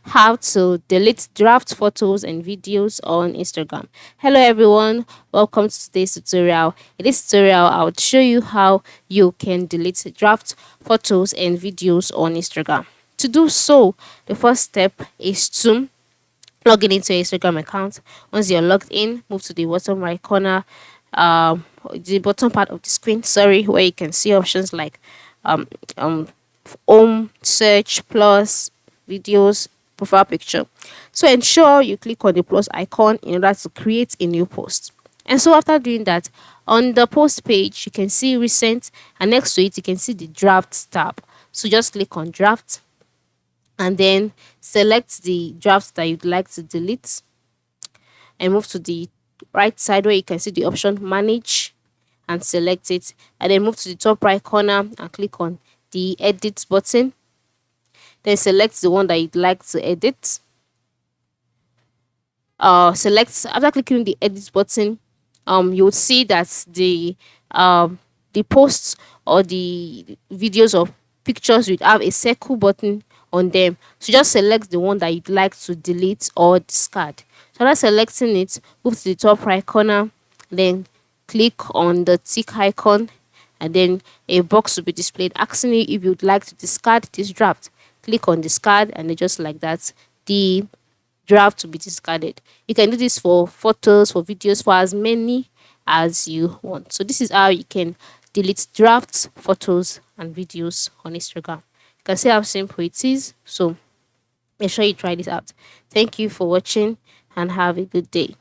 how to delete draft photos and videos on Instagram. Hello everyone, welcome to today's tutorial. In this tutorial, I will show you how you can delete draft photos and videos on Instagram. To do so, the first step is to log in into your Instagram account. Once you're logged in, move to the bottom right corner, the bottom part of the screen, sorry, where you can see options like um, um, home, search, plus, videos, profile picture. So ensure you click on the plus icon in order to create a new post. And so after doing that, on the post page, you can see recent, and next to it, you can see the drafts tab. So just click on draft and then select the draft that you'd like to delete and move to the right side where you can see the option manage and select it, and then move to the top right corner and click on the edit button. Then select the one that you'd like to edit. Select after clicking the edit button, you'll see that the posts or the videos or pictures would have a circle button on them. So just select the one that you'd like to delete or discard. So after selecting it, move to the top right corner, then click on the tick icon, and then a box will be displayed asking you if you'd like to discard this draft. Click on discard, and then just like that, the draft to be discarded. You can do this for photos, for videos, for as many as you want. So this is how you can delete drafts, photos, and videos on Instagram. You can see how simple it is. So make sure you try this out. Thank you for watching and have a good day.